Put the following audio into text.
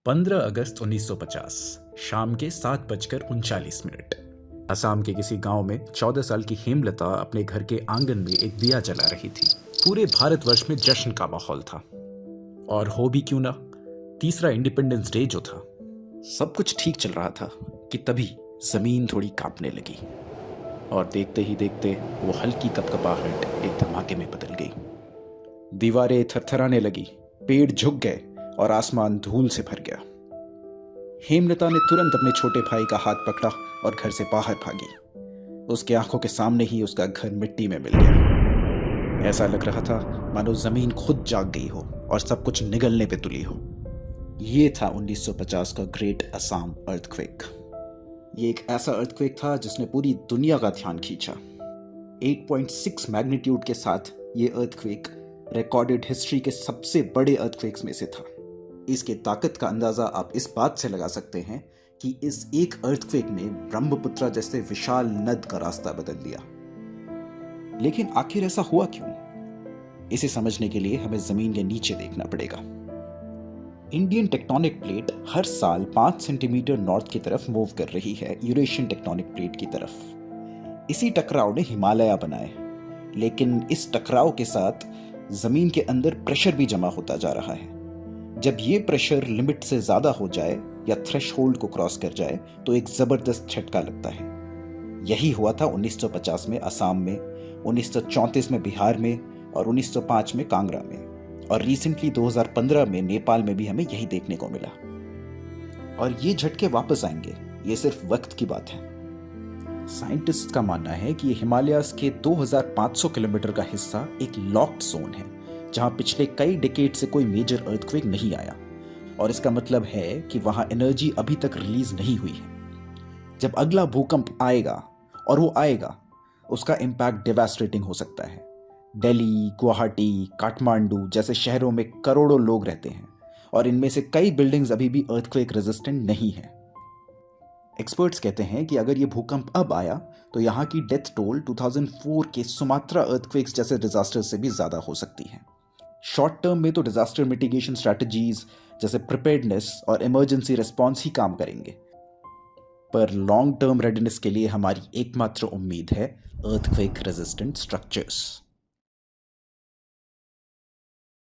15 अगस्त 1950 शाम के 7:39 असम के किसी गांव में 14 साल की हेमलता अपने घर के आंगन में एक दिया जला रही थी। पूरे भारतवर्ष में जश्न का माहौल था, और हो भी क्यों ना, तीसरा इंडिपेंडेंस डे जो था। सब कुछ ठीक चल रहा था कि तभी जमीन थोड़ी कांपने लगी, और देखते ही देखते वो हल्की कपकपाहट एक धमाके में बदल गई। दीवारें थरथराने लगी, पेड़ झुक गए और आसमान धूल से भर गया। हेमलता ने तुरंत अपने छोटे भाई का हाथ पकड़ा और घर से बाहर भागी। उसकी आंखों के सामने ही उसका घर मिट्टी में मिल गया। ऐसा लग रहा था मानो जमीन खुद जाग गई हो और सब कुछ निगलने पे तुली हो। ये था 1950 का ग्रेट असम अर्थक्वेक। ये एक ऐसा अर्थक्वेक था जिसने पूरी दुनिया का ध्यान खींचा। 8.6 मैग्नीट्यूड के साथ ये अर्थक्वेक रिकॉर्डेड हिस्ट्री के सबसे बड़े अर्थक्वेक्स में से था। इसके ताकत का अंदाजा आप इस बात से लगा सकते हैं कि इस एक अर्थक्वेक ने ब्रह्मपुत्र जैसे विशाल नद का रास्ता बदल दिया। लेकिन आखिर ऐसा हुआ क्यों? इसे समझने के लिए हमें जमीन के नीचे देखना पड़ेगा। इंडियन टेक्टोनिक प्लेट हर साल 5 सेंटीमीटर नॉर्थ की तरफ मूव कर रही है यूरेशियन टेक्टोनिक प्लेट की तरफ। इसी टकराव ने हिमालय बनाए, लेकिन इस टकराव के साथ जमीन के अंदर प्रेशर भी जमा होता जा रहा है। जब ये प्रेशर लिमिट से ज्यादा हो जाए या थ्रेशहोल्ड को क्रॉस कर जाए तो एक जबरदस्त झटका लगता है। यही हुआ था 1950 में असम में, 1934 में बिहार में और 1905 में कांगड़ा में, और रिसेंटली 2015 में नेपाल में भी हमें यही देखने को मिला। और ये झटके वापस आएंगे, ये सिर्फ वक्त की बात है। साइंटिस्ट का मानना है कि ये हिमालयाज के 2500 किलोमीटर का हिस्सा एक लॉक्ड जोन है, जहां पिछले कई डिकेड से कोई मेजर अर्थक्वेक नहीं आया, और इसका मतलब है कि वहां एनर्जी अभी तक रिलीज नहीं हुई है। जब अगला भूकंप आएगा, और वो आएगा, उसका इम्पैक्ट डेवास्टेटिंग हो सकता है। दिल्ली, गुवाहाटी, काठमांडू जैसे शहरों में करोड़ों लोग रहते हैं, और इनमें से कई बिल्डिंग्स अभी भी अर्थक्वेक रेजिस्टेंट नहीं है। एक्सपर्ट्स कहते हैं कि अगर ये भूकंप अब आया तो यहाँ की डेथ टोल 2004 के सुमात्रा अर्थक्वेक्स जैसे डिजास्टर से भी ज्यादा हो सकती है। शॉर्ट टर्म में तो डिजास्टर मिटिगेशन स्ट्रैटेजीज जैसे प्रिपेयर्डनेस और इमरजेंसी रिस्पॉन्स ही काम करेंगे, पर लॉन्ग टर्म रेडीनेस के लिए हमारी एकमात्र उम्मीद है अर्थक्वेक रेजिस्टेंट स्ट्रक्चर्स।